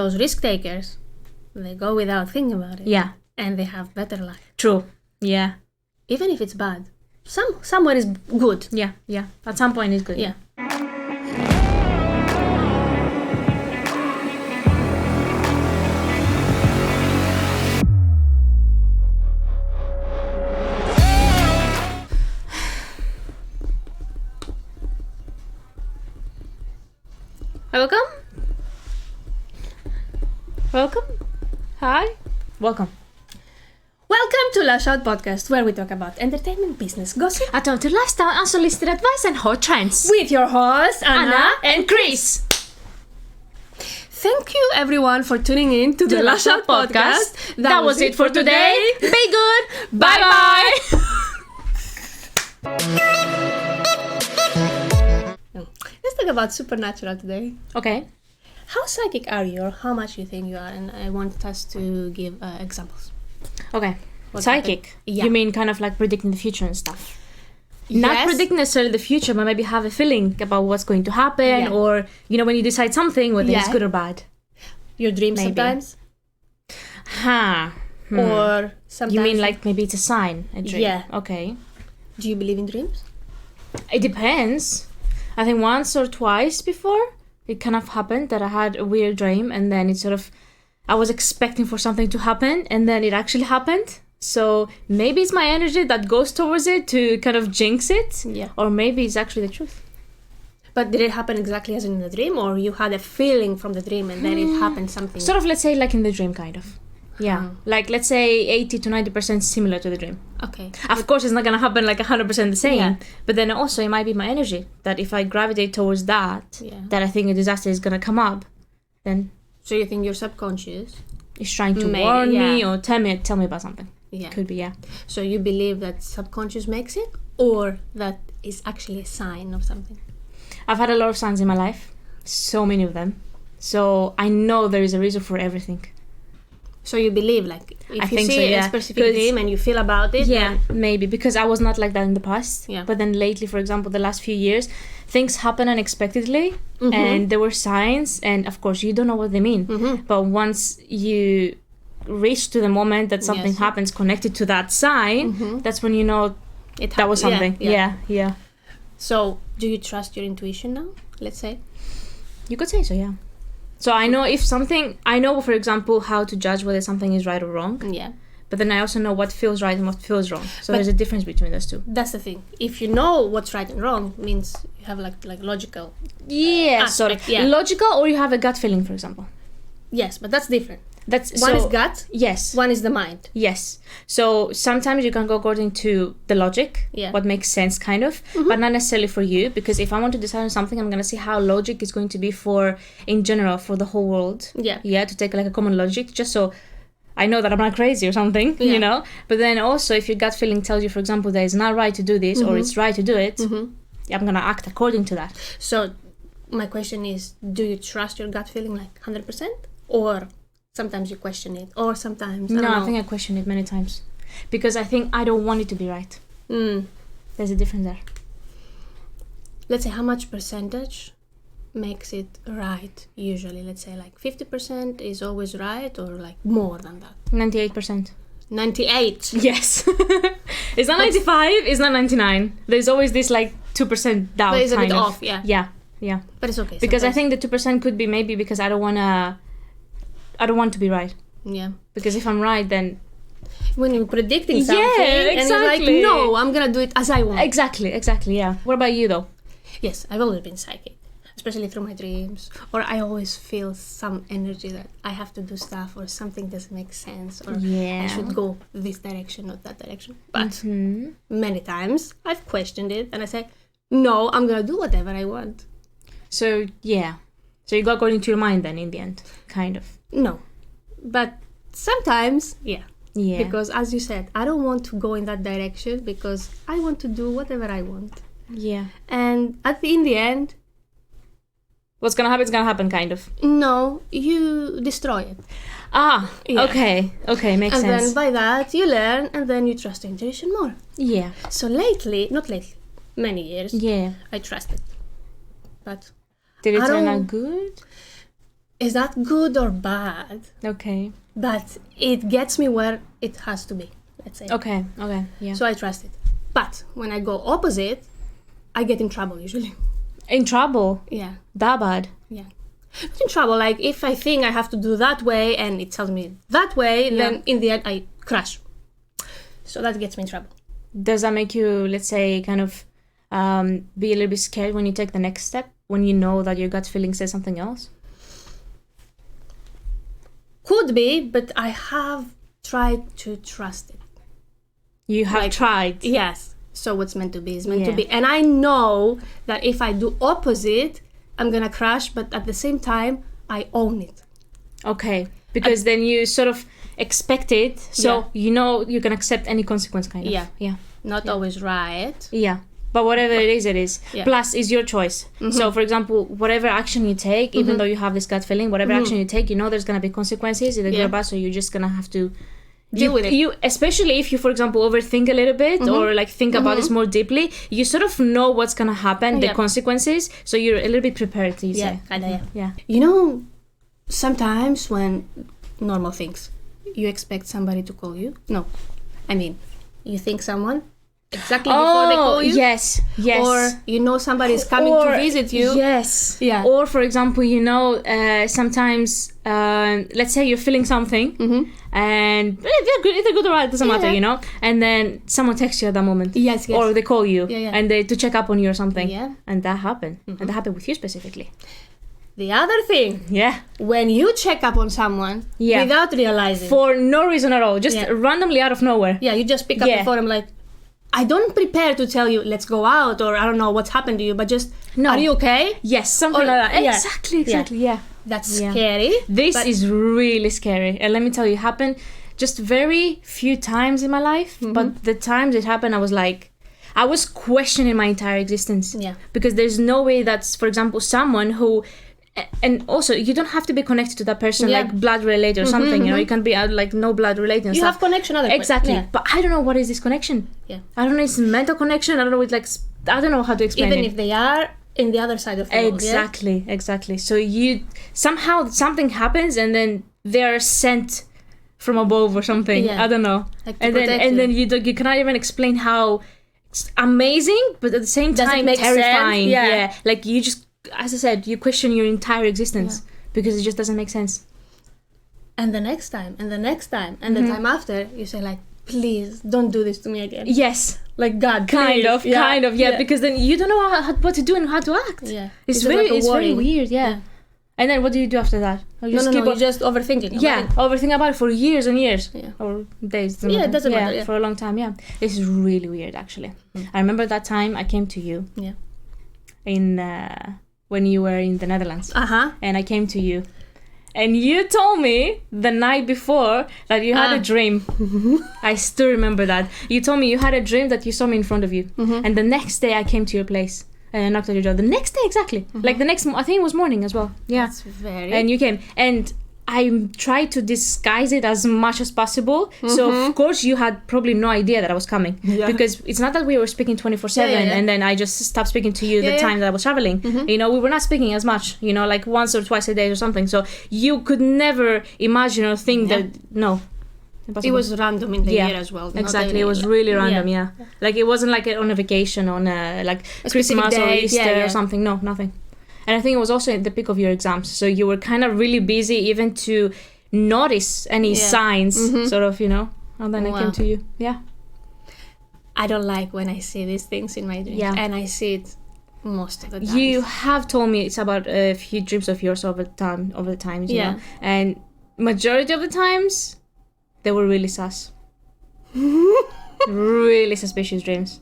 Those risk takers, they go without thinking about it. Yeah. And they have better life. True. Yeah. Even if it's bad. Somewhere is good. Yeah. At some point it's good. Yeah. Welcome. Hi. Welcome. Welcome to Lash podcast, where we talk about entertainment, business, gossip, Automotive lifestyle, unsolicited advice, and hot trends. with your hosts Anna and Chris. Thank you everyone for tuning in to the Lash podcast. That was it for today. Be good. Bye-bye. Let's talk about supernatural today. Okay. How psychic are you, or how much you think you are? And I want us to give examples. Okay. What Psychic. happened? Yeah. You mean kind of like predicting the future and stuff? Not Yes. predicting necessarily the future, but maybe have a feeling about what's going to happen, Yeah. or, when you decide something, whether it's Yeah. good or bad. Your dreams Maybe. sometimes, Or or sometimes. you mean like maybe it's a sign, a dream? Yeah. Okay. Do you believe in dreams? It depends. I think once or twice before it kind of happened that I had a weird dream, and then it sort of, I was expecting for something to happen, and then it actually happened. So maybe it's my energy that goes towards it to kind of jinx it, Yeah. or maybe it's actually the truth. But did it happen exactly as in the dream, or you had a feeling from the dream and then it happened something? Sort of, let's say, like in the dream, kind of. Yeah. Like, let's say 80 to 90% similar to the dream. Okay. Of course, it's not going to happen like 100% the same. Yeah. But then also, it might be my energy. That if I gravitate towards that, Yeah. that I think a disaster is going to come up, then So you think your subconscious? it's trying to Maybe, warn me yeah. or tell me about something. Yeah. Could be, yeah. So you believe that subconscious makes it, or that is actually a sign of something? I've had a lot of signs in my life. So many of them. So I know there is a reason for everything. So you believe, like, if I you think see so, yeah. a specific 'Cause- dream and you feel about it, Yeah, then maybe. Because I was not like that in the past. Yeah. But then lately, for example, the last few years, things happen unexpectedly. Mhm. And there were signs. And of course, you don't know what they mean. Mhm. But once you reach to the moment that something Yes. happens connected to that sign, Mhm. that's when you know it that was happened. something. Yeah. So do you trust your intuition now? Let's say. You could say so, yeah. So I know I know, for example, how to judge whether something is right or wrong. Yeah. But then I also know what feels right and what feels wrong. So But- there's a difference between those two. That's the thing. If you know what's right and wrong, means you have like logical. Yeah, sort of. Aspect, yeah. Logical, or you have a gut feeling, for example. Yes, but that's different. That's One so, is gut, Yes. one is the mind. Yes. So sometimes you can go according to the logic, Yeah. what makes sense, kind of, but not necessarily for you. Because if I want to decide on something, I'm going to see how logic is going to be in general, for the whole world. Yeah. Yeah, to take like a common logic, just so I know that I'm not crazy or something, Yeah. But then also, if your gut feeling tells you, for example, that it's not right to do this or it's right to do it, I'm going to act according to that. So my question is, do you trust your gut feeling like 100%? Or sometimes you question it, or sometimes, I don't know. I think I question it many times. Because I think I don't want it to be right. There's a difference there. Let's say how much percentage makes it right usually? Let's say like 50% is always right, or like more than that? 98%. 98. Yes. It's not 95, it's not 99. There's always this like 2% doubt. But it's a bit kind of. off, yeah. Yeah. But it's okay. Because I sometimes. think the 2% could be maybe because I don't want to be right. Yeah. Because if I'm right, then When you're predicting something, Yeah, and you're like, exactly. no, I'm gonna do it as I want. exactly, yeah. What about you though? Yes, I've always been psychic, especially through my dreams. Or I always feel some energy that I have to do stuff, or something doesn't make sense, or Yeah. I should go this direction, not that direction. But Hmm. many times I've questioned it, and I say, no, I'm gonna do whatever I want. So yeah. So you go according to your mind then in the end, kind of. No, but sometimes, yeah. Yeah. Because as you said, I don't want to go in that direction because I want to do whatever I want. Yeah. And in the end, What's gonna happen is gonna happen, kind of. no, you destroy it. Ah, Yeah. okay, makes And sense. then by that you learn, and then you trust your intuition more. Yeah. So not lately, many years, Yeah. I trusted. But Did it I turn don't- out good? is that good or bad? Okay. But it gets me where it has to be, let's say. Okay. Yeah. So I trust it. But when I go opposite, I get in trouble usually. In trouble? Yeah. That bad? Yeah. Not in trouble. Like if I think I have to do that way and it tells me that way, then in the end I crash. So that gets me in trouble. Does that make you, let's say, kind of be a little bit scared when you take the next step? When you know that your gut feeling says something else? Could be, but I have tried to trust it. You have tried? Yes. So what's meant to be is meant to be. And I know that if I do opposite, I'm going to crash, but at the same time, I own it. Okay. Because then you sort of expect it, so you know you can accept any consequence, kind of. Yeah. Not always right. Yeah. But whatever it is. Yeah. Plus, it's your choice. Mm-hmm. So, for example, whatever action you take, even though you have this gut feeling, whatever action you take, you know there's going to be consequences, either good or bad, so you're just going to have to deal with it. You, especially if you, for example, overthink a little bit or like think about this more deeply, you sort of know what's going to happen, the consequences, so you're a little bit prepared, you say. Yeah. You know, sometimes when normal things, you expect somebody to call you. No. I mean, you think someone exactly before they call you. Yes. Or you know somebody's coming to visit you. Yes. Yeah. Or for example, you know, sometimes let's say you're feeling something and they're good or bad, it doesn't matter, you know. And then someone texts you at that moment. Yes. Or they call you and they to check up on you or something. Yeah. And that happened. And that happened with you specifically. The other thing, when you check up on someone without realizing, for no reason at all, just randomly out of nowhere. Yeah, you just pick up the phone and like, I don't prepare to tell you, let's go out, or I don't know what's happened to you, but just, are you okay? Yes, something like that. Exactly, yeah. That's scary. This is really scary. And let me tell you, it happened just very few times in my life, but the times it happened, I was like, I was questioning my entire existence. Yeah. Because there's no way that's, for example, someone who... And also, you don't have to be connected to that person, like blood related or something, you know, you can be like no blood related and you stuff. have connection otherwise. Exactly. But I don't know what is this connection. I don't know, it's a mental connection. I don't know, it's like, I don't know how to explain Even if they are in the other side of the world. Exactly. So you, somehow something happens and then they're sent from above or something. I don't know. Like and then you cannot even explain how it's amazing, but at the same time terrifying. Yeah. Like you just, as I said, you question your entire existence because it just doesn't make sense. And the next time, and the next time, and the time after, you say like, please don't do this to me again. Yes. Like God, kind of, because then you don't know what to do and how to act. Yeah. It's very weird, And then what do you do after that? You just overthink it. Overthink about it for years and years. Yeah. Or days. It doesn't matter. For a long time, This is really weird, actually. I remember that time I came to you. Yeah. In... when you were in the Netherlands. And I came to you. And you told me the night before that you had a dream. I still remember that. You told me you had a dream that you saw me in front of you. And the next day I came to your place and I knocked at your door. The next day, exactly. Like the next, I think it was morning as well. Yeah. That's very... And you came. And I tried to disguise it as much as possible. So, of course, you had probably no idea that I was coming. Because it's not that we were speaking 24/7 and then I just stopped speaking to you the time that I was traveling. You know, we were not speaking as much, you know, like once or twice a day or something. So you could never imagine or think that, no. Impossible. It was random in the year as well. Exactly, it was really random, Like it wasn't like on a vacation on like Christmas or Easter or something. No, nothing. And I think it was also at the peak of your exams. So you were kind of really busy even to notice any signs, sort of, you know. And then I came to you. Yeah. I don't like when I see these things in my dreams. Yeah. And I see it most of the time. You have told me it's about a few dreams of yours over the times, you know. And majority of the times, they were really sus. Really suspicious dreams.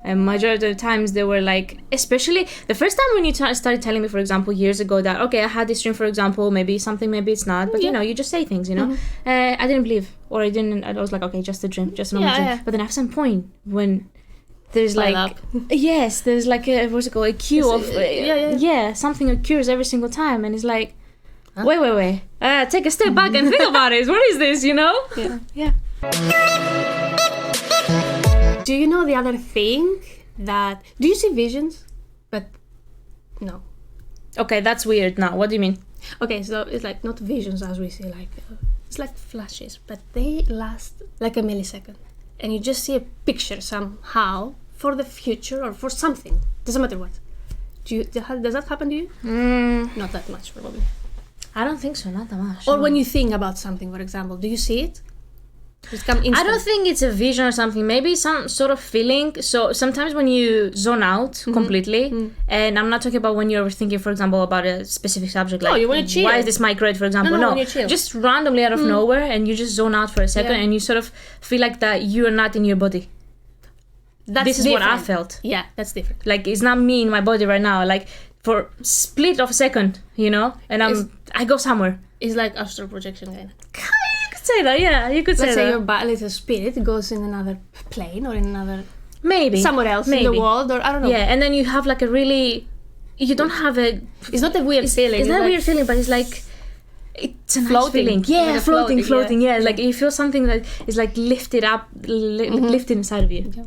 And majority of the times they were like, especially the first time when you started telling me, for example, years ago that, okay, I had this dream, for example, maybe something, maybe it's not, but you know, you just say things, you know. I didn't believe, or I was like, okay, just a dream, just a normal dream. But then at some point when there's like, there's like a, what's it called, a cue of, something occurs every single time, and it's like, wait, take a step back and think about it. What is this, you know? Yeah. Do you know the other thing do you see visions? But no. Okay, that's weird now. What do you mean? Okay, so it's like not visions as we see, like it's like flashes, but they last like a millisecond, and you just see a picture somehow for the future or for something. Doesn't matter what. Does that happen to you? Not that much, probably. I don't think so, not that much. Or no. when you think about something, for example, do you see it? Just come instant. I don't think it's a vision or something. Maybe some sort of feeling. So sometimes when you zone out completely, and I'm not talking about when you're thinking, for example, about a specific subject. No, like, you want to chill. why is this mic red, for example? No, when you chill. Just randomly out of nowhere, and you just zone out for a second, and you sort of feel like that you're not in your body. This is different. what I felt. Yeah, that's different. Like, it's not me in my body right now. Like, for split of a second, you know, and I go somewhere. It's like astral projection, kind of. You could say that, yeah. You could say Let's that. say your little spirit goes in another plane or in another Maybe somewhere else in the world, or I don't know. Yeah, and then you have like a really, you don't have a. It's not a weird feeling. It's not a like weird feeling, but it's like, it's a nice floating. feeling. Yeah, Like floating. yeah. Yeah, like you feel something that is like lifted up, lifted inside of you. Yeah.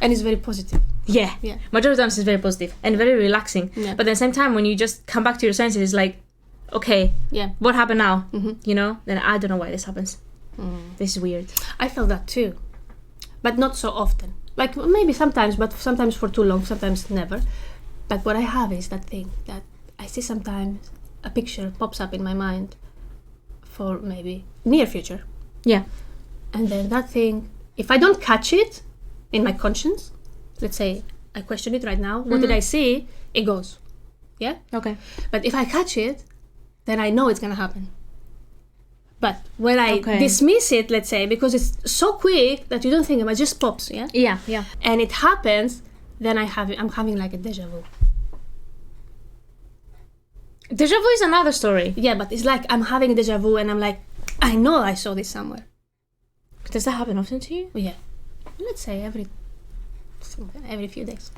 And it's very positive. Yeah. Majority of the times it's very positive and very relaxing. Yeah. But at the same time, when you just come back to your senses, it's like, okay, what happened now? You know, then I don't know why this happens. This is weird. I felt that too, but not so often. Like maybe sometimes, but sometimes for too long, sometimes never. But what I have is that thing that I see sometimes a picture pops up in my mind for maybe near future. Yeah. And then that thing, if I don't catch it in my conscience, let's say I question it right now, what did I see? It goes. Yeah? Okay. But if I catch it, then I know it's gonna happen. But when I dismiss it, let's say, because it's so quick that you don't think about it, just pops, yeah? Yeah. And it happens, then I'm having like a deja vu. Deja vu is another story. Yeah, but it's like I'm having a deja vu and I'm like, I know I saw this somewhere. Does that happen often to you? Yeah. Let's say every few days.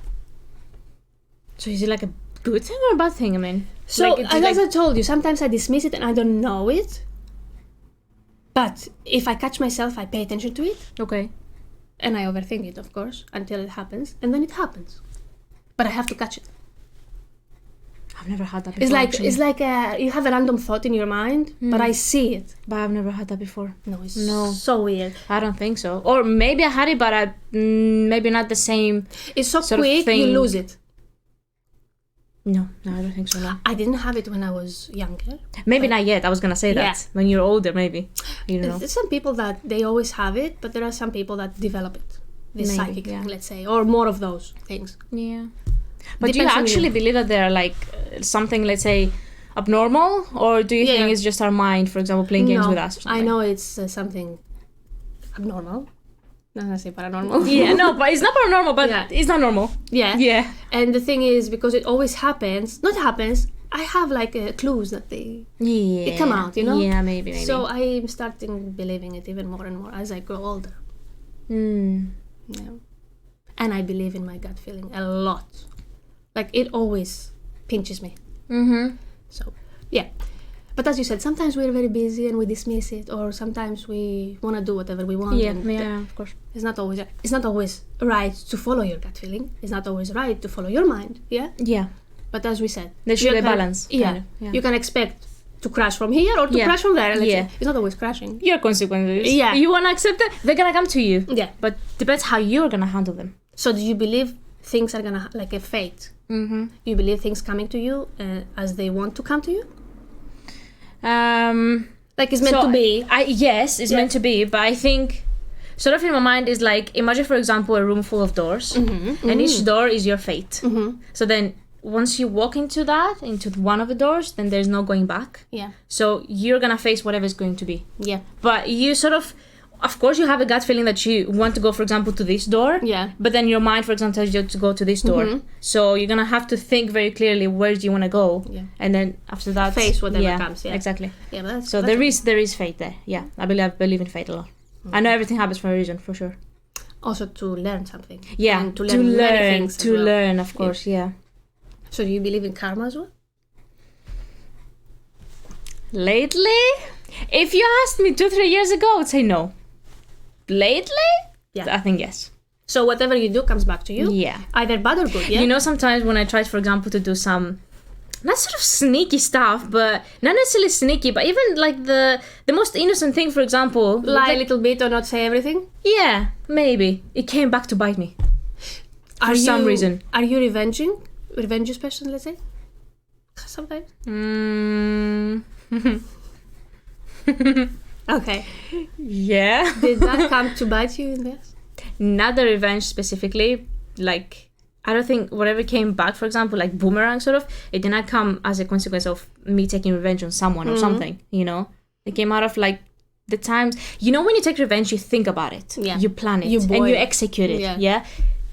So is it like a good thing or a bad thing? I mean, so like, as I told you, sometimes I dismiss it and I don't know it. But if I catch myself, I pay attention to it. Okay. And I overthink it, of course, until it happens. And then it happens. But I have to catch it. I've never had that before. It's like you have a random thought in your mind, but I see it. But I've never had that before. No, it's so weird. I don't think so. Or maybe I had it, but maybe not the same. It's so quick, you lose it. No, I don't think so. No. I didn't have it when I was younger. Maybe not yet. I was gonna say that. Yeah. When you're older, maybe. You know. There's some people that they always have it, but there are some people that develop it. This Maybe, psychic thing, let's say, or more of those things. Yeah. But do you Depends on actually you. believe that they're like something, let's say, abnormal, or do you think it's just our mind, for example, playing games with us? Or something? I know it's something abnormal. I'm not gonna say paranormal. Yeah, no, but it's not paranormal, but it's not normal. Yeah. Yeah. And the thing is, because it always happens, I have like clues that they come out, you know? Yeah, maybe. So I'm starting believing it even more and more as I grow older. Yeah. And I believe in my gut feeling a lot. Like it always pinches me. So, yeah. But as you said, sometimes we're very busy and we dismiss it, or sometimes we want to do whatever we want. Yeah, of course. It's not always right to follow your gut feeling. It's not always right to follow your mind. Yeah. Yeah. But as we said, there should be a balance. Yeah. You can expect to crash from here or to crash from there. Let's say. It's not always crashing. Your consequences. Yeah. You want to accept it, they're gonna come to you. Yeah. But depends how you're gonna handle them. So do you believe things are gonna like a fate? You believe things coming to you as they want to come to you? Like it's meant to be. Yes, it's meant to be, but I think sort of in my mind is like, imagine for example a room full of doors, and each door is your fate. So then once you walk into one of the doors, then there's no going back. Yeah. So you're gonna face whatever it's going to be. Yeah. But you sort of course you have a gut feeling that you want to go, for example, to this door. Yeah. But then your mind, for example, tells you to go to this door. So you're gonna have to think very clearly where do you want to go. Yeah. And then after that, face whatever comes. Yeah. Exactly. Yeah. But so there is fate there. Yeah. I believe in fate a lot. I know everything happens for a reason, for sure. Also to learn something. Yeah. And to learn many things. To learn, of course. Yeah. So do you believe in karma as well? Lately, if you asked me 2-3 years ago, I would say no. Lately, I think yes. So whatever you do comes back to you. Yeah. Either bad or good. Yeah. You know, sometimes when I tried, for example, to do some not sort of sneaky stuff, but not necessarily sneaky, but even like the most innocent thing, for example, Lie a little bit or not say everything. Yeah, maybe it came back to bite me for some reason. Are you revengeous person? Let's say sometimes. Okay. Yeah. Did that come to bite you in this? Not the revenge specifically. Like, I don't think whatever came back, for example, like boomerang sort of, it did not come as a consequence of me taking revenge on someone or something, you know? It came out of like the times, you know, when you take revenge, you think about it. Yeah. You plan it. And you execute it. Yeah.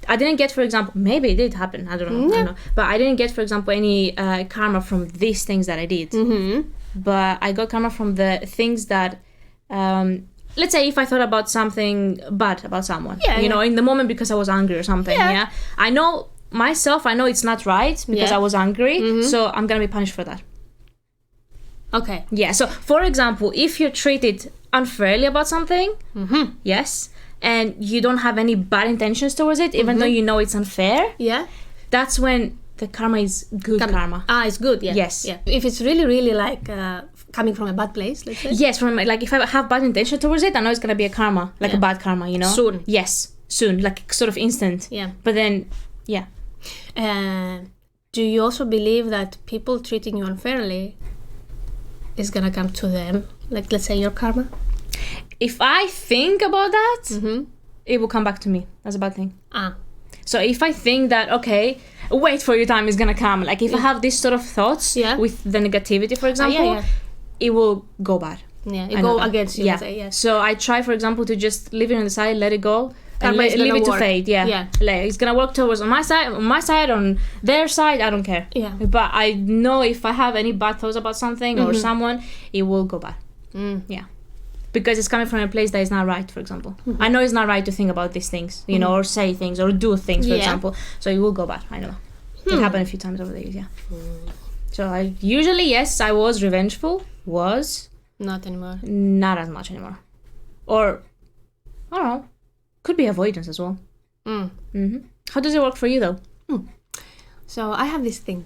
I didn't get, for example, maybe it did happen. I don't know. But I didn't get, for example, any karma from these things that I did. Mm-hmm. But I got karma from the things that, let's say if I thought about something bad about someone, you know, in the moment because I was angry or something, I know myself, I know it's not right because I was angry, so I'm going to be punished for that. Okay. Yeah, so for example, if you're treated unfairly about something, yes, and you don't have any bad intentions towards it, even though you know it's unfair, that's when the karma is good karma. It's good, Yes. Yeah. If it's really, really like coming from a bad place, let's say. Yes, from like if I have bad intention towards it, I know it's gonna be a karma, like a bad karma, you know. Soon. Yes, soon, like sort of instant. Yeah. But then, do you also believe that people treating you unfairly is gonna come to them? Like, let's say your karma. If I think about that, it will come back to me as a bad thing. So if I think that, okay, wait for your time is gonna come, like if I have these sort of thoughts with the negativity, for example, it will go bad. Yeah, it go against you. Yeah. Say, yes. So I try, for example, to just leave it on the side, let it go, and leave it to fade. Yeah. Like, it's gonna work towards on my side, on their side. I don't care. Yeah. But I know if I have any bad thoughts about something or someone, it will go bad. Yeah. Because it's coming from a place that is not right, for example. I know it's not right to think about these things, you know, or say things or do things, for example. So it will go bad. I know. It happened a few times over the years, So I usually, yes, I was revengeful. Not anymore. Not as much anymore. Or, I don't know. Could be avoidance as well. How does it work for you, though? So I have this thing.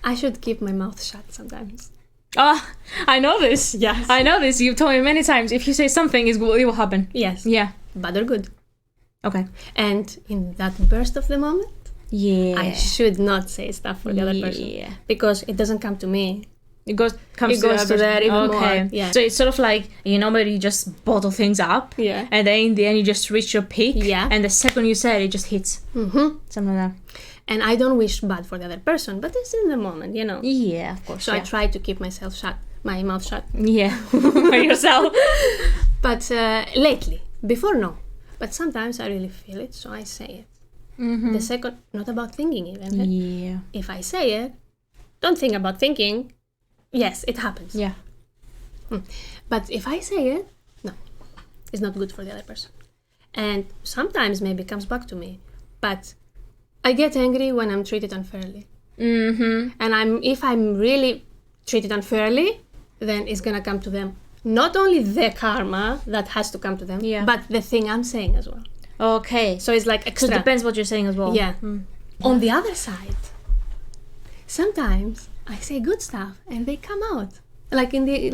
I should keep my mouth shut sometimes. I know this. Yes. I know this. You've told me many times. If you say something, it will happen. Yes. Yeah. Bad or good. Okay. And in that burst of the moment, I should not say stuff for the other person. Yeah. Because it doesn't come to me. It goes to there even more. Yeah. So it's sort of like, you know, where you just bottle things up. Yeah. And then in the end, you just reach your peak. Yeah. And the second you say it just hits. Something like that. And I don't wish bad for the other person, but it's in the moment, you know. Yeah, of course. So I try to keep myself shut, my mouth shut. Yeah, by yourself. But lately, before no, but sometimes I really feel it, so I say it. The second, not about thinking even. Yeah. If I say it, don't think about thinking. Yes, it happens. Yeah. But if I say it, no, it's not good for the other person. And sometimes maybe it comes back to me, but I get angry when I'm treated unfairly. And if I'm really treated unfairly, then it's gonna come to them. Not only the karma that has to come to them, but the thing I'm saying as well. Okay. So it's like extra. So it depends what you're saying as well. Yeah. On the other side, sometimes I say good stuff and they come out like in the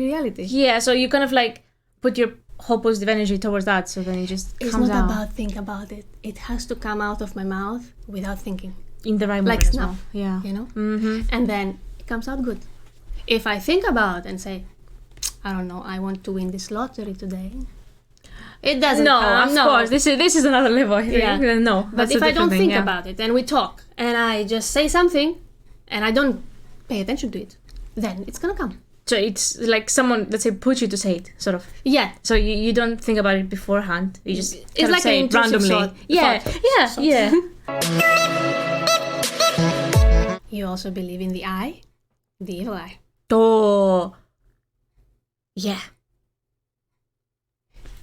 reality. Yeah. So you kind of like put your whole positive energy towards that, so then it just comes out. It's not about think about it. It has to come out of my mouth without thinking. In the right moment like as snap, well. Yeah. You know? And then it comes out good. If I think about and say, I don't know, I want to win this lottery today. It doesn't come. Of course. This is another level. Yeah. No. But if I don't think about it and we talk and I just say something and I don't pay attention to it, then it's gonna come. So it's like someone, let's say, put you to say it, sort of. Yeah. So you don't think about it beforehand. You just it's like say an it randomly. Yeah. You also believe in the eye, the evil eye. Oh. Yeah.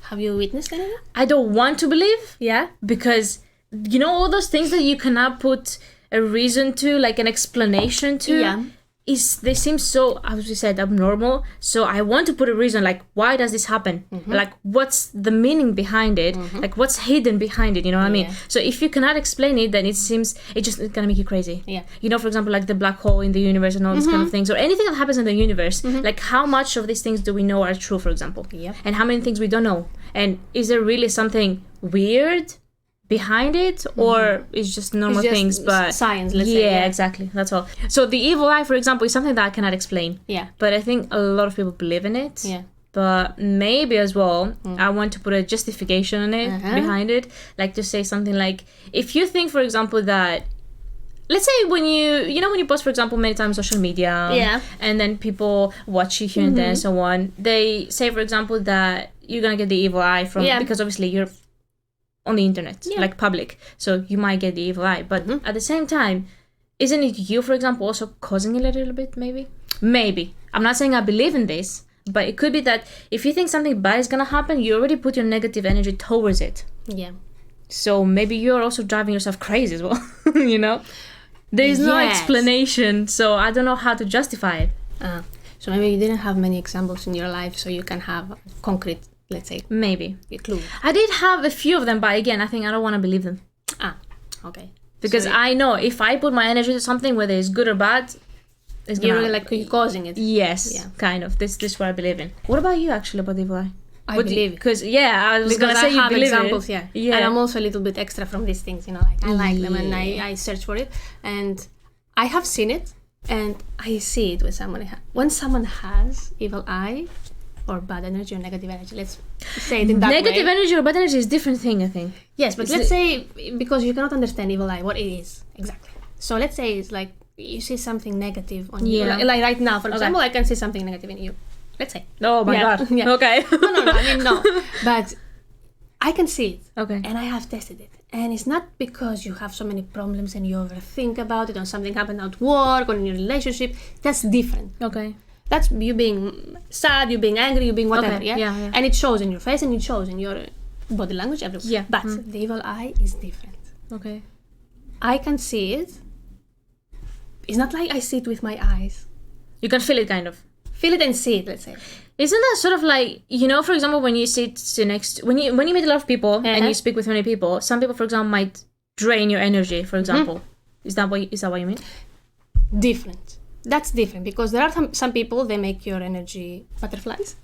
Have you witnessed anything? I don't want to believe. Yeah. Because you know all those things that you cannot put a reason to, like an explanation to. Yeah. they seem so, as we said, abnormal. So I want to put a reason, like, why does this happen? Like, what's the meaning behind it? Like, what's hidden behind it? You know what I mean? So if you cannot explain it, then it's gonna make you crazy. Yeah. You know, for example, like the black hole in the universe and all these kind of things, or anything that happens in the universe. Like, how much of these things do we know are true, for example? Yep. And how many things we don't know? And is there really something weird behind it, or it's just normal things, but science, let's say. Yeah, exactly, that's all. So the evil eye, for example, is something that I cannot explain, but I think a lot of people believe in it, but maybe as well I want to put a justification on it behind it, like to say something like, if you think, for example, that, let's say when you post, for example, many times social media, and then people watch you here and there and so on, they say, for example, that you're gonna get the evil eye from, because obviously you're on the internet, like public, so you might get the evil eye, but at the same time, isn't it you, for example, also causing it a little bit? Maybe I'm not saying I believe in this, but it could be that if you think something bad is gonna happen, you already put your negative energy towards it. So maybe you're also driving yourself crazy as well. You know, there is no explanation, so I don't know how to justify it. So maybe you didn't have many examples in your life, so you can have concrete, let's say, maybe a clue. I did have a few of them, but again, I think I don't want to believe them. Okay. Because I know if I put my energy to something, whether it's good or bad, it's gonna you're like causing it. Yes, kind of. This is what I believe in. What about you, actually, about the evil eye? I believe it. Because I was gonna say you believe examples, it. Yeah. And I'm also a little bit extra from these things, you know, like I like them and I search for it, and I have seen it, and I see it with someone. When someone has evil eye, or bad energy or negative energy, let's say it in that negative way. Energy or bad energy is a different thing, I think. Yes, but let's say, because you cannot understand evil eye, what it is exactly. So let's say it's like you see something negative on you. Like right now, for example, I can see something negative in you. Let's say. Oh my god. Okay. No. I mean, no. But I can see it. Okay. And I have tested it. And it's not because you have so many problems and you overthink about it, or something happened at work or in your relationship. That's different. Okay. That's you being sad, you being angry, you being whatever, okay. Yeah? And it shows in your face and it shows in your body language, everywhere. Yeah. But the evil eye is different. Okay. I can see it. It's not like I see it with my eyes. You can feel it, kind of. Feel it and see it, let's say. Isn't that sort of like, you know, for example, when you sit next, when you meet a lot of people and you speak with many people, some people, for example, might drain your energy, for example. Is that what you mean? Different. That's different, because there are some people, they make your energy butterflies.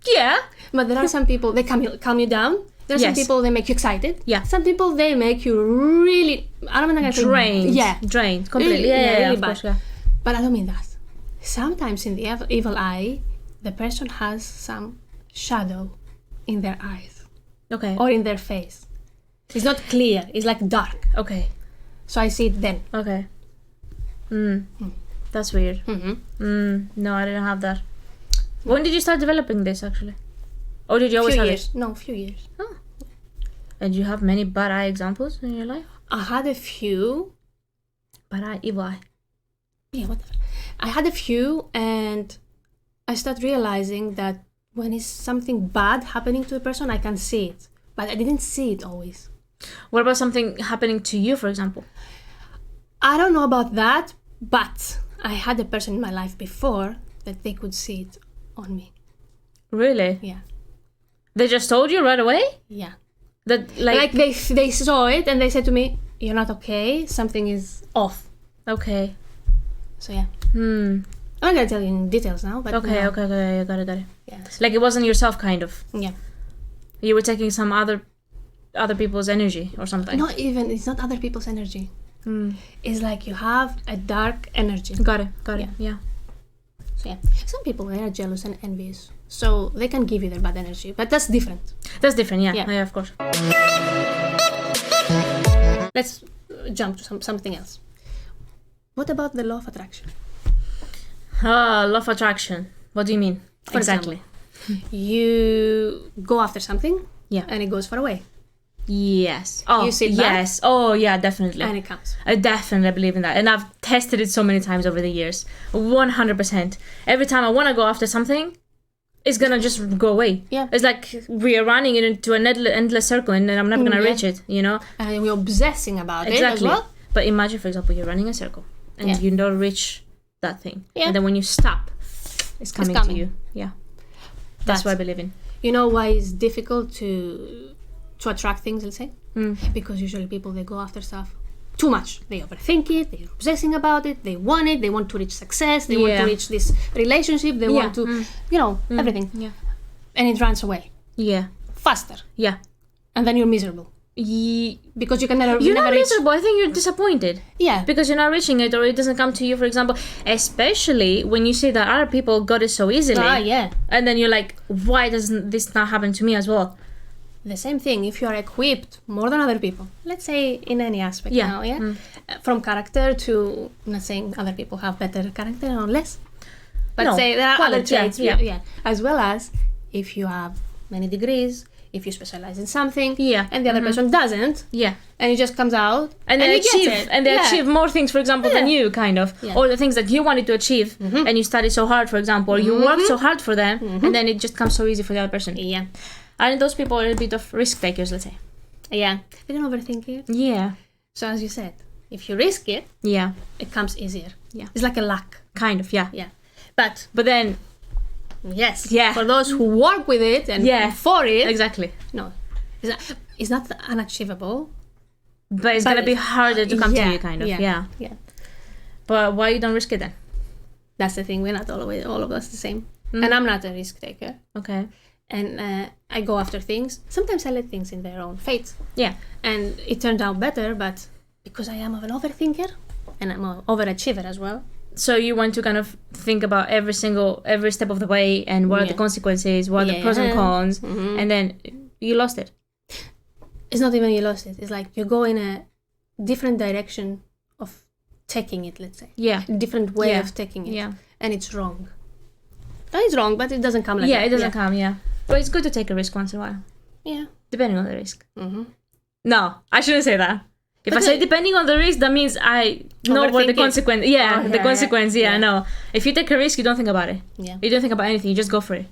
Yeah. But there are some people, they calm you down. There are some people, they make you excited. Yeah. Some people, they make you really, I don't know, drained. Drained completely. Really of bad. Course, yeah. But I don't mean that. Sometimes in the evil eye, the person has some shadow in their eyes. Okay. Or in their face. It's not clear. It's like dark. Okay. So I see it then. Okay. That's weird. No, I didn't have that. When did you start developing this, actually? Or did you always have it? No, a few years. Oh. And you have many bad eye examples in your life? I had a few. Bad eye, evil eye. Yeah, whatever. I had a few, and I started realizing that when it's something bad happening to a person, I can see it. But I didn't see it always. What about something happening to you, for example? I don't know about that, but I had a person in my life before that they could see it on me. Really? Yeah. They just told you right away? Yeah. That like they saw it and they said to me, "You're not okay. Something is off." Okay. So yeah. I'm not gonna tell you in details now, but okay, got it. Yeah. Like it wasn't yourself, kind of. Yeah. You were taking some other people's energy or something. Not even. It's not other people's energy. It's like you have a dark energy. Got it. Yeah. So yeah, some people, they are jealous and envious, so they can give you their bad energy, but that's different. Yeah, of course. Let's jump to something else. What about the law of attraction? Law of attraction. What do you mean? For exactly. Example, you go after something, and it goes far away. Yes. Oh, you sit yes. back, oh, yeah, definitely. And it comes. I definitely believe in that. And I've tested it so many times over the years. 100%. Every time I want to go after something, it's going to just go away. Yeah. It's like we are running it into an endless circle and then I'm never going to reach it, you know? And we're obsessing about it as well. But imagine, for example, you're running a circle and you don't reach that thing. Yeah. And then when you stop, it's coming to coming. you. Yeah. That's what I believe in. You know why it's difficult to attract things, let's say? Because usually people, they go after stuff too much. They overthink it, they're obsessing about it, they want to reach success, they want to reach this relationship, they want to, everything. Yeah. And it runs away Yeah. faster. Yeah. And then you're miserable. Because you can never You're never not reach. miserable. I think you're disappointed. Yeah. Because you're not reaching it, or it doesn't come to you, for example. Especially when you see that other people got it so easily. Yeah. And then you're like, why doesn't this not happen to me as well? The same thing, if you are equipped more than other people, let's say in any aspect now, from character to, I'm not saying other people have better character or less, but No, say there are other quality, traits, as well as if you have many degrees, if you specialize in something, and the other person doesn't, and it just comes out, and they achieve, achieve more things, for example, than you, kind of, or the things that you wanted to achieve, and you studied so hard, for example, or you worked so hard for them, and then it just comes so easy for the other person. Yeah. And those people are a bit of risk takers, let's say. Yeah, they don't overthink it. Yeah. So as you said, if you risk it, it comes easier. Yeah. It's like a luck. Kind of, yeah. But then, for those who work with it and for it, exactly. No, it's not unachievable. But it's gonna be harder to come to you, kind of. Yeah. But why you don't risk it then? That's the thing. We're not all of us the same. And I'm not a risk taker. Okay. And I go after things. Sometimes I let things in their own fate. Yeah. And it turned out better, but because I am an overthinker and I'm an overachiever as well. So you want to kind of think about every step of the way and what are the consequences, what are the pros and cons, and then you lost it. It's not even you lost it. It's like you go in a different direction of taking it, let's say. Yeah. Different way of taking it. Yeah. And it's wrong. No, it's wrong, but it doesn't come like that. Yeah, it doesn't come, But it's good to take a risk once in a while. Yeah. Depending on the risk. No, I shouldn't say that. If I say depending on the risk, that means I know what the consequence. The consequence. No. If you take a risk, you don't think about it. Yeah. You don't think about anything. You just go for it.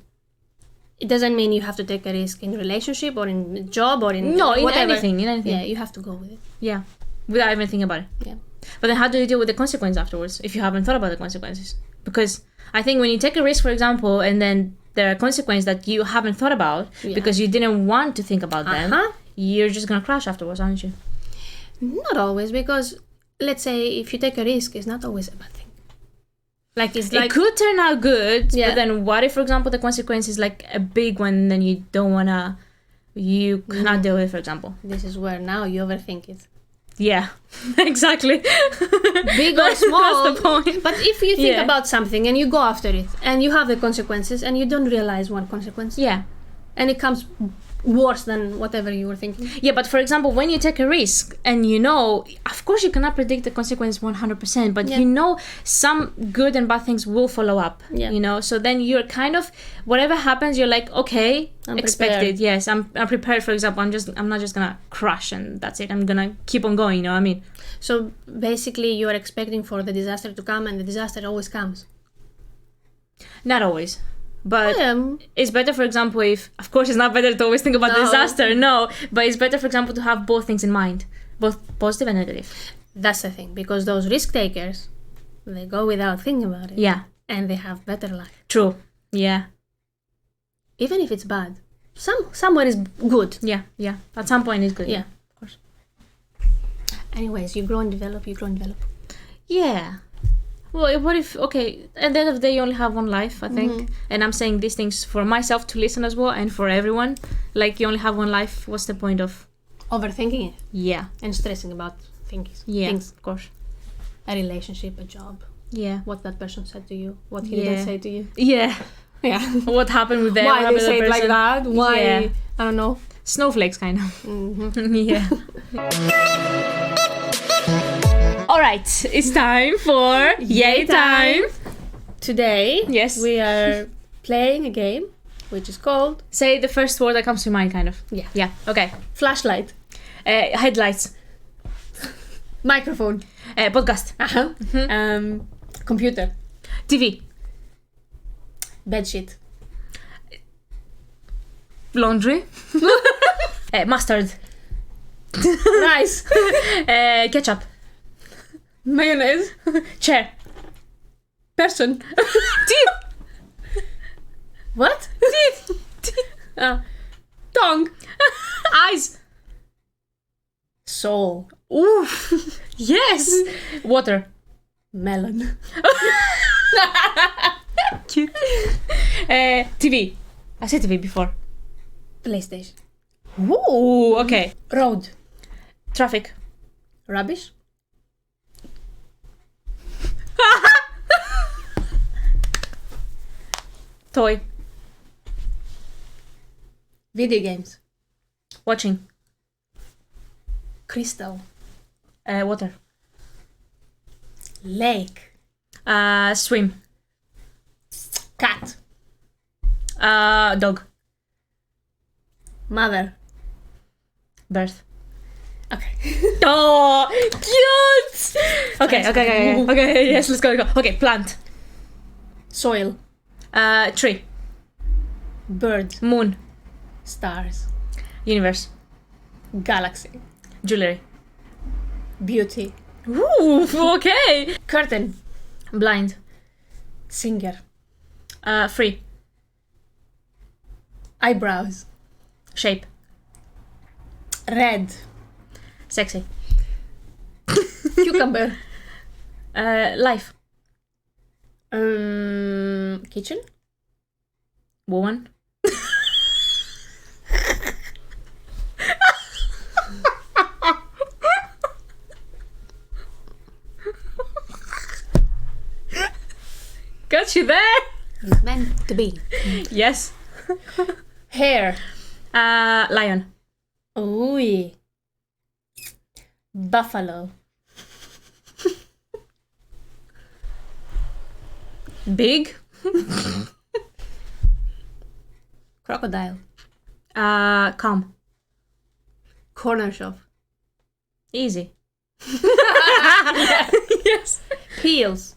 It doesn't mean you have to take a risk in relationship or in job or in whatever. In anything. Yeah, you have to go with it. Yeah, without even thinking about it. Yeah. But then how do you deal with the consequence afterwards if you haven't thought about the consequences? Because I think when you take a risk, for example, and then there are consequences that you haven't thought about because you didn't want to think about them, you're just gonna crash afterwards, aren't you? Not always, because let's say if you take a risk, it's not always a bad thing. It could turn out good, but then what if, for example, the consequence is like a big one, and then you cannot deal with it, for example? This is where now you overthink it. Yeah, exactly. Big or small. That's the point. But if you think about something and you go after it and you have the consequences and you don't realize one consequence. Yeah. And it comes worse than whatever you were thinking. Yeah, but for example, when you take a risk and of course you cannot predict the consequence 100%, but some good and bad things will follow up, so then you're kind of, whatever happens, you're like, okay, I'm expected. Prepared. Yes, I'm prepared. For example, I'm not just gonna crash and that's it. I'm gonna keep on going, you know what I mean? So basically you're expecting for the disaster to come, and the disaster always comes. Not always. But it's better, for example, of course it's not better to always think about disaster, but it's better, for example, to have both things in mind, both positive and negative. That's the thing, because those risk takers, they go without thinking about it. Yeah. And they have better luck. True. Yeah. Even if it's bad, somewhere is good. Yeah. At some point it's good. Yeah. Of course. Anyways, you grow and develop. Yeah. Well, what if, at the end of the day, you only have one life, I think. And I'm saying these things for myself to listen as well, and for everyone. Like, you only have one life. What's the point of overthinking it? Yeah. And stressing about things. Yeah, things. Of course. A relationship, a job. Yeah. What that person said to you. What he didn't say to you. Yeah. Yeah. What happened with them. Why they say it like that. Why, I don't know. Snowflakes, kind of. Yeah. Alright, it's time for Yay Time! Today, yes, we are playing a game which is called... Say the first word that comes to mind, kind of. Yeah, okay. Flashlight. Headlights. Microphone. Podcast. Computer. TV. Bedsheet. Laundry. Mustard. Rice. Ketchup. Mayonnaise. Chair. Person. Teeth. What? Teeth. Tongue. Eyes. Soul. Oof. Yes. Water. Melon. Cute. TV. I said TV before. PlayStation. Ooh, okay. Road. Traffic. Rubbish. Toy. Video games. Watching. Crystal. Water. Lake. Swim. Cat. Dog. Mother. Birth. Okay. Oh, cute. Okay. Yes, let's go. Okay, plant. Soil. Tree. Bird. Moon. Stars. Universe. Galaxy. Jewelry. Beauty. Ooh, okay. Curtain. Blind. Singer. Free. Eyebrows. Shape. Red. Sexy. Cucumber. Life. Kitchen. Woman. Got you there. It's meant to be. Yes. Hair. Lion. Ooh. Buffalo. Big. Crocodile. Calm. Corner shop. Easy. Yes. Peels.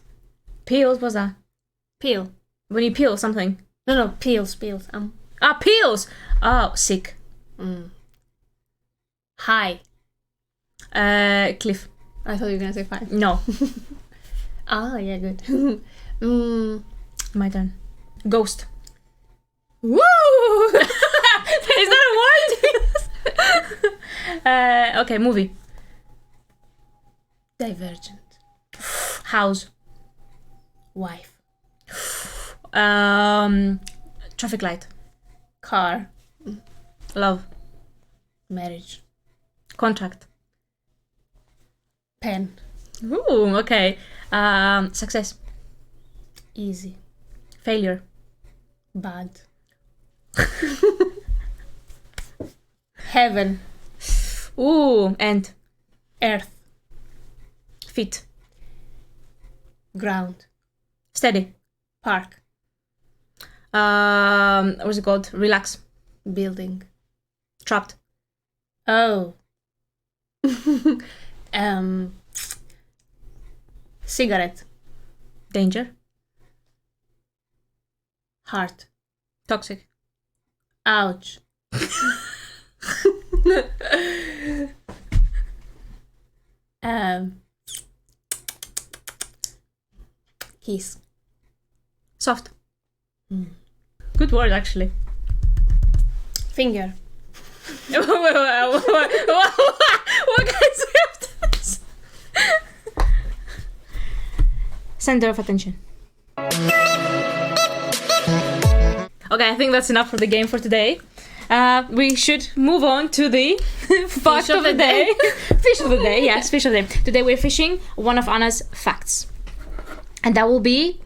Peels, what's that? Peel. When you peel something. No, peels. Peels. Oh, sick. High. Cliff. I thought you were gonna say 5. No. Yeah, good. My turn. Ghost. Woo! Is that a word? Okay, movie. Divergent. House. Wife. Traffic light. Car. Love. Marriage. Contract. Pen. Ooh, okay. Success. Easy. Failure. Bad. Heaven. Ooh, end. Earth. Feet. Ground. Steady. Park. What's it called? Relax. Building. Trapped. Oh. Cigarette. Danger. Heart. Toxic. Ouch. Kiss. Soft. Good word, actually. Finger. What can I say after this? Center of attention. Okay, I think that's enough for the game for today. We should move on to the fact of the day. Fish of the day, yes, fish of the day. Today we're fishing one of Anna's facts. And that will be...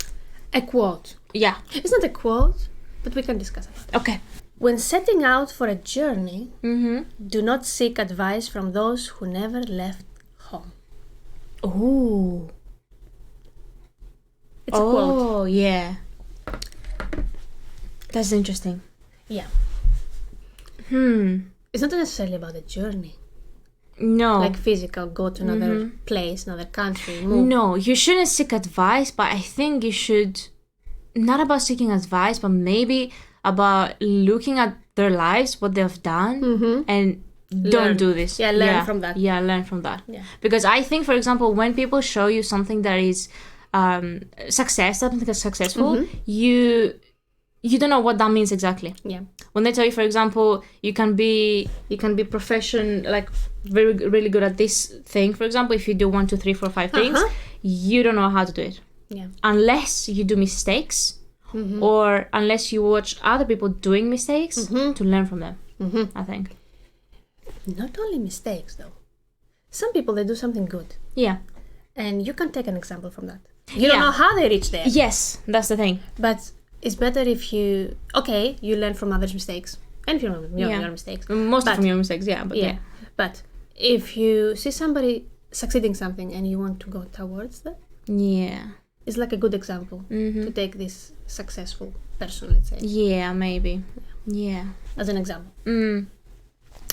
A quote. Yeah. It's not a quote, but we can discuss it. Okay. When setting out for a journey, do not seek advice from those who never left home. Ooh. It's a quote. Oh, yeah. That's interesting. Yeah. It's not necessarily about the journey. No. Like physical, go to another place, another country, move. No, you shouldn't seek advice, but I think you should... Not about seeking advice, but maybe about looking at their lives, what they've done, and don't do this. Yeah, learn from that. Yeah, learn from that. Yeah. Because I think, for example, when people show you something that is success, something that's successful, you don't know what that means exactly. Yeah. When they tell you, for example, you can be like really good at this thing. For example, if you do 1, 2, 3, 4, 5 things, you don't know how to do it. Yeah. Unless you do mistakes, or unless you watch other people doing mistakes to learn from them. I think. Not only mistakes though. Some people, they do something good. Yeah. And you can take an example from that. You don't know how they reach there. Yes, that's the thing. But it's better if you learn from others' mistakes. And from your mistakes. Most from your mistakes, but yeah. But if you see somebody succeeding something and you want to go towards that, it's like a good example to take this successful person, let's say. Yeah, maybe. Yeah. As an example.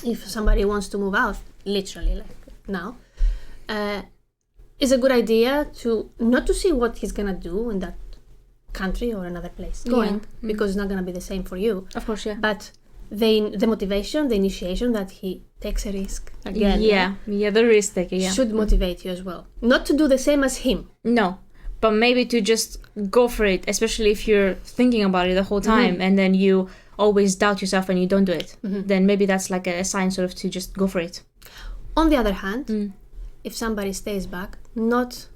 If somebody wants to move out, literally, like now, it's a good idea to not to see what he's gonna do in that country or another place because it's not gonna be the same for you. Of course, yeah. But the motivation, the initiation that he takes a risk again. The risk taking. Should motivate you as well. Not to do the same as him. No, but maybe to just go for it, especially if you're thinking about it the whole time and then you always doubt yourself and you don't do it. Then maybe that's like a sign sort of to just go for it. On the other hand, if somebody stays back, not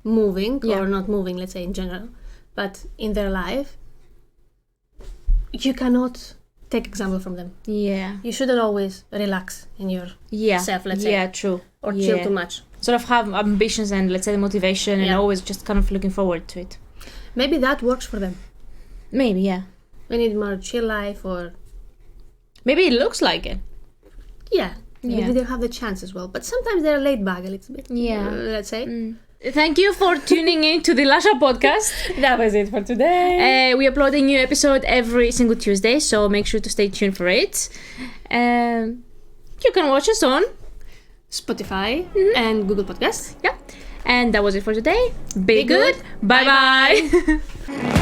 moving or not moving, let's say in general, but in their life, you cannot take example from them. Yeah. You shouldn't always relax in yourself, let's say. Yeah, true. Or chill too much. Sort of have ambitions and, let's say, the motivation and always just kind of looking forward to it. Maybe that works for them. Maybe, yeah. We need more chill life or... Maybe it looks like it. Yeah. Maybe they have the chance as well. But sometimes they're laid back a little bit. Yeah. Let's say. Thank you for tuning in to the Lash podcast. That was it for today. We upload a new episode every single Tuesday, so make sure to stay tuned for it. You can watch us on Spotify and Google Podcasts. Yeah. And that was it for today. Be good. Bye-bye.